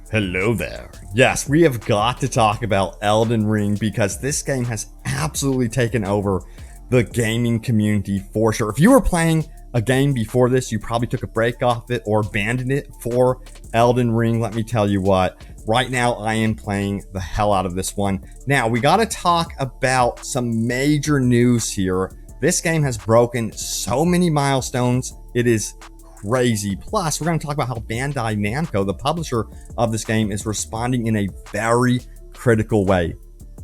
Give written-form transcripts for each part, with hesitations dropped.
Hello there. Yes, we have got to talk about Elden Ring because this game has absolutely taken over the gaming community for sure. If you were playing a game before this, you probably took a break off it or abandoned it for Elden Ring. Let me tell you what, right now I am playing the hell out of this one. Now, we got to talk about some major news here. This game has broken so many milestones. It is crazy. Plus, we're going to talk about how Bandai Namco, the publisher of this game, is responding in a very critical way.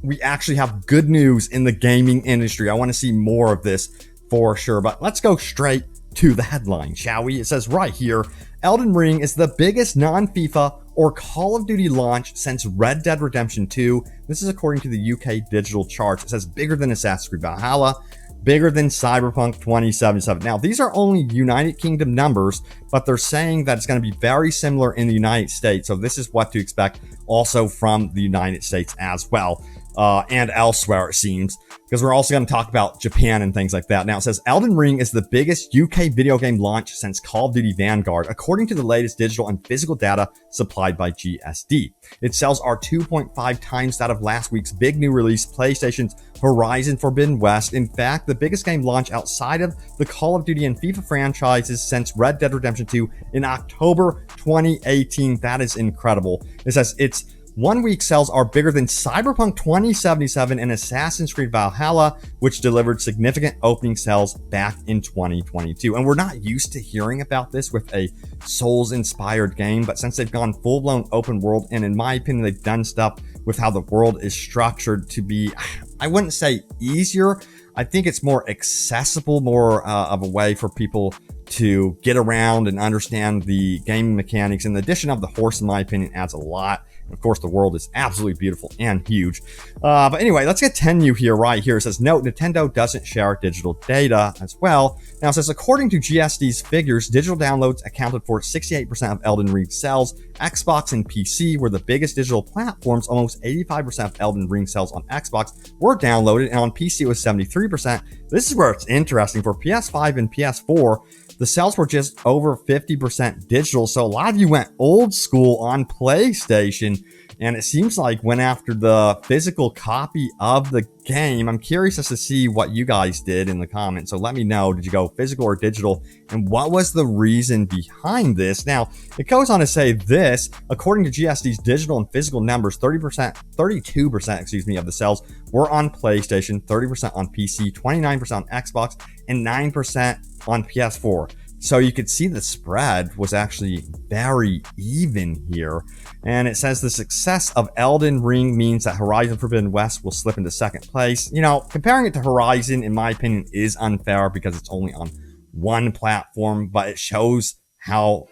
We actually have good news in the gaming industry. I want to see more of this for sure. But let's go straight to the headline, shall we? It says right here, Elden Ring is the biggest non-FIFA or Call of Duty launch since Red Dead Redemption 2. This is according to the UK digital charts. It says bigger than Assassin's Creed Valhalla, bigger than Cyberpunk 2077. Now, these are only United Kingdom numbers, but they're saying that it's going to be very similar in the United States. So this is what to expect also from the United States as well. And elsewhere, it seems, because we're also going to talk about Japan and things like that. Now, it says Elden Ring is the biggest UK video game launch since Call of Duty Vanguard, according to the latest digital and physical data supplied by GSD. Its sales are 2.5 times that of last week's big new release, PlayStation's Horizon Forbidden West. In fact, the biggest game launch outside of the Call of Duty and FIFA franchises since Red Dead Redemption 2 in October 2018. That is incredible. It says it's 1 week sales are bigger than Cyberpunk 2077 and Assassin's Creed Valhalla, which delivered significant opening sales back in 2022. And we're not used to hearing about this with a Souls-inspired game, but since they've gone full-blown open world, and in my opinion, they've done stuff with how the world is structured to be, I wouldn't say easier. I think it's more accessible, more of a way for people to get around and understand the gaming mechanics. And the addition of the horse, in my opinion, adds a lot. Of course, the world is absolutely beautiful and huge. But anyway, let's continue here right here. It says, note, Nintendo doesn't share digital data as well. Now, it says, according to GSD's figures, digital downloads accounted for 68% of Elden Ring sales. Xbox and PC were the biggest digital platforms. Almost 85% of Elden Ring sales on Xbox were downloaded, and on PC it was 73%. This is where it's interesting. For PS5 and PS4, the sales were just over 50% digital. So a lot of you went old school on PlayStation, and it seems like went after the physical copy of the game. I'm curious as to see what you guys did in the comments. So let me know, did you go physical or digital? And what was the reason behind this? Now, it goes on to say this, according to GSD's digital and physical numbers, 32%, excuse me, of the sales were on PlayStation, 30% on PC, 29% on Xbox, and 9% on PS4. So you could see the spread was actually very even here. And it says the success of Elden Ring means that Horizon Forbidden West will slip into second place. You know, comparing it to Horizon, in my opinion, is unfair because it's only on one platform, but it shows how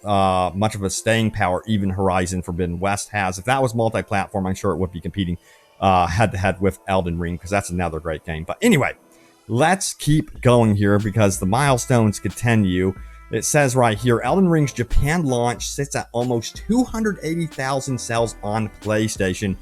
much of a staying power even Horizon Forbidden West has. If that was multi-platform, I'm sure it would be competing head-to-head with Elden Ring, because that's another great game. But anyway, let's keep going here because the milestones continue. It says right here, Elden Ring's Japan launch sits at almost 280,000 sales on PlayStation.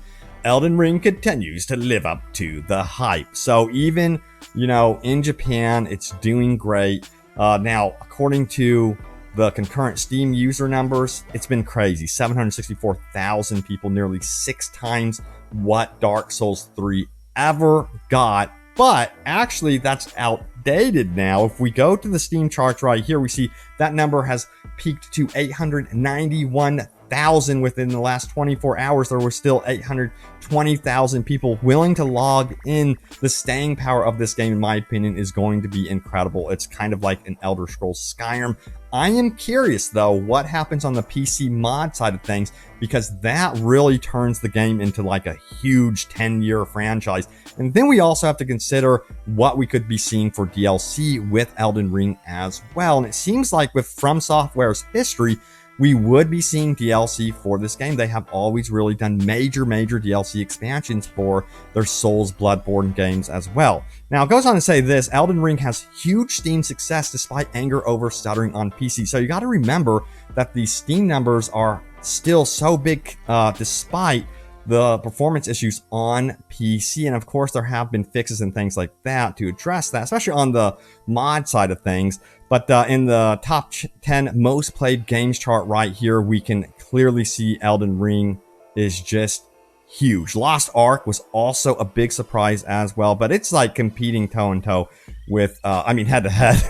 Elden Ring continues to live up to the hype. So even, you know, in Japan, it's doing great. Now, according to the concurrent Steam user numbers, it's been crazy. 764,000 people, nearly 6 times what Dark Souls 3 ever got. But actually, that's outdated now. If we go to the Steam charts right here, we see that number has peaked to 891,000 within the last 24 hours. There were still 820,000 people willing to log in. The staying power of this game, in my opinion, is going to be incredible. It's kind of like an Elder Scrolls Skyrim. I am curious, though, what happens on the PC mod side of things, because that really turns the game into like a huge 10-year franchise. And then we also have to consider what we could be seeing for DLC with Elden Ring as well. And it seems like with From Software's history, we would be seeing DLC for this game. They have always really done major DLC expansions for their Souls, Bloodborne games as well. Now, it goes on to say this, Elden Ring has huge Steam success despite anger over stuttering on PC. So you got to remember that the Steam numbers are still so big despite the performance issues on PC. And of course, there have been fixes and things like that to address that, especially on the mod side of things. But in the top 10 most played games chart right here, we can clearly see Elden Ring is just huge. Lost Ark was also a big surprise as well, but it's like competing toe and toe with, head to head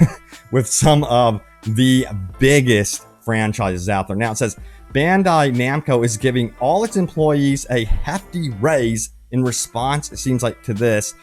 with some of the biggest franchises out there. Now it says Bandai Namco is giving all its employees a hefty raise in response, it seems like, to this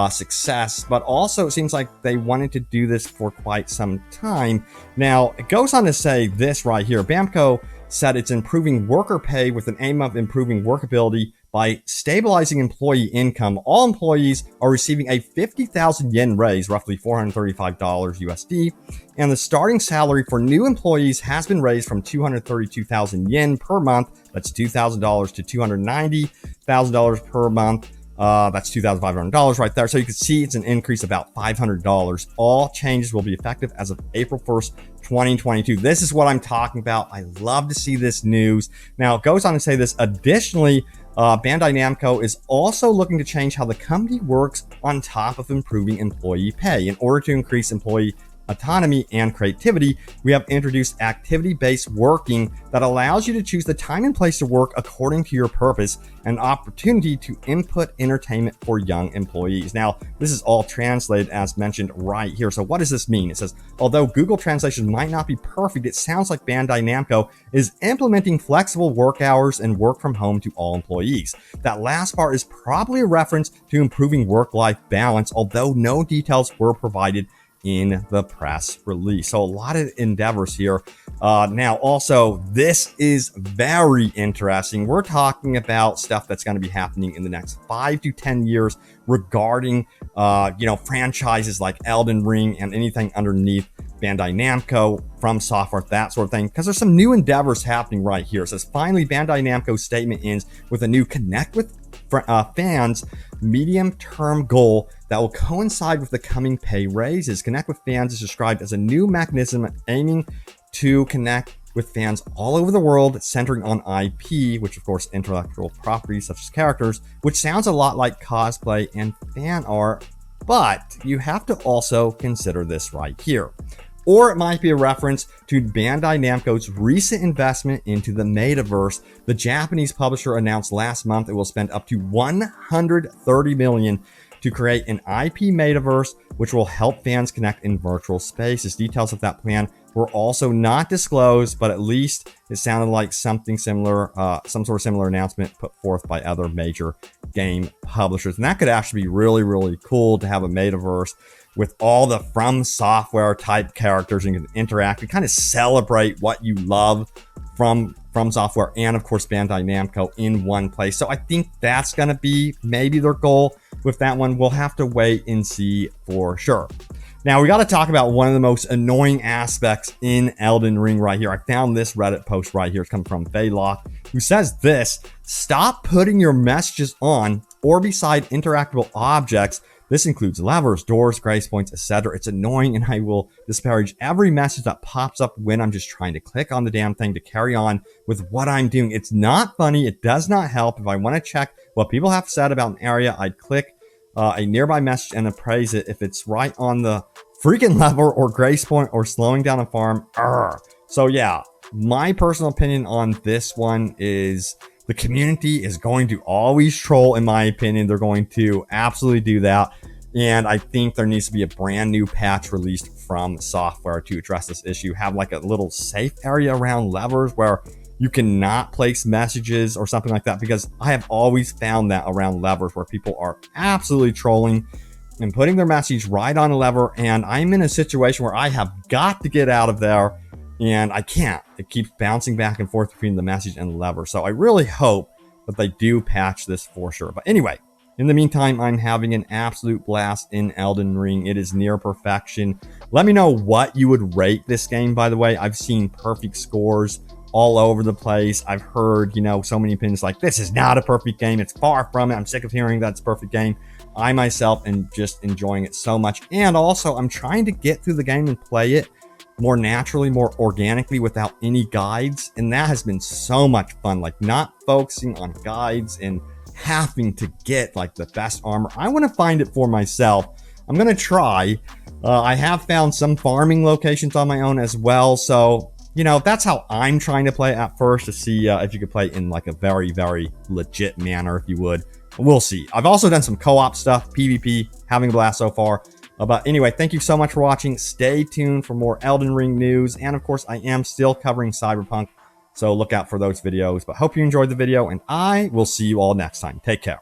success, but also it seems like they wanted to do this for quite some time. Now, it goes on to say this right here. Bamco said it's improving worker pay with an aim of improving workability by stabilizing employee income. All employees are receiving a 50,000 yen raise, roughly $435 USD, and the starting salary for new employees has been raised from 232,000 yen per month, that's $2,000, to $290,000 per month. That's $2,500 right there. So you can see it's an increase of about $500. All changes will be effective as of April 1st, 2022. This is what I'm talking about. I love to see this news. Now, it goes on to say this. Additionally, Bandai Namco is also looking to change how the company works on top of improving employee pay. In order to increase employee autonomy and creativity, we have introduced activity-based working that allows you to choose the time and place to work according to your purpose, and opportunity to input entertainment for young employees. Now, this is all translated as mentioned right here. So what does this mean? It says, although Google translation might not be perfect, it sounds like Bandai Namco is implementing flexible work hours and work from home to all employees. That last part is probably a reference to improving work-life balance, although no details were provided in the press release. So a lot of endeavors here. Now, also, this is very interesting. We're talking about stuff that's going to be happening in the next 5 to 10 years regarding, franchises like Elden Ring and anything underneath Bandai Namco, From Software, that sort of thing, because there's some new endeavors happening right here. It says, finally, Bandai Namco's statement ends with a new Connect with Fans medium-term goal that will coincide with the coming pay raises. Connect with Fans is described as a new mechanism aiming to connect with fans all over the world, centering on IP, which of course intellectual property such as characters, which sounds a lot like cosplay and fan art, but you have to also consider this right here. Or it might be a reference to Bandai Namco's recent investment into the metaverse. The Japanese publisher announced last month it will spend up to $130 million to create an IP metaverse, which will help fans connect in virtual spaces. Details of that plan were also not disclosed, but at least it sounded like something similar, some sort of similar announcement put forth by other major game publishers. And that could actually be really, really cool to have a metaverse with all the From Software type characters, and you can interact and kind of celebrate what you love from Software and of course Bandai Namco in one place. So I think that's going to be maybe their goal with that one. We'll have to wait and see for sure. Now we got to talk about one of the most annoying aspects in Elden Ring right here. I found this Reddit post right here. It's coming from Vaylock, who says this: stop putting your messages on or beside interactable objects. This includes levers, doors, grace points, etc. It's annoying, and I will disparage every message that pops up when I'm just trying to click on the damn thing to carry on with what I'm doing. It's not funny. It does not help. If I want to check what people have said about an area, I'd click a nearby message and appraise it if it's right on the freaking lever or grace point or slowing down a farm. So yeah, my personal opinion on this one is the community is going to always troll, in my opinion. They're going to absolutely do that. And I think there needs to be a brand new patch released from Software to address this issue. Have like a little safe area around levers where you cannot place messages or something like that, because I have always found that around levers where people are absolutely trolling and putting their message right on a lever. And I'm in a situation where I have got to get out of there, and I can't. It keeps bouncing back and forth between the message and the lever. So I really hope that they do patch this for sure. But anyway, in the meantime, I'm having an absolute blast in Elden Ring. It is near perfection. Let me know what you would rate this game, by the way. I've seen perfect scores all over the place. I've heard, so many opinions like, this is not a perfect game. It's far from it. I'm sick of hearing that's a perfect game. I myself am just enjoying it so much. And also, I'm trying to get through the game and play it more naturally, more organically, without any guides. And that has been so much fun, like not focusing on guides and having to get like the best armor. I want to find it for myself. I'm going to try. I have found some farming locations on my own as well. So, you know, that's how I'm trying to play at first, to see if you could play in like a very, very legit manner, if you would. We'll see. I've also done some co-op stuff, PvP, having a blast so far. But anyway, thank you so much for watching. Stay tuned for more Elden Ring news. And of course, I am still covering Cyberpunk, so look out for those videos. But hope you enjoyed the video, and I will see you all next time. Take care.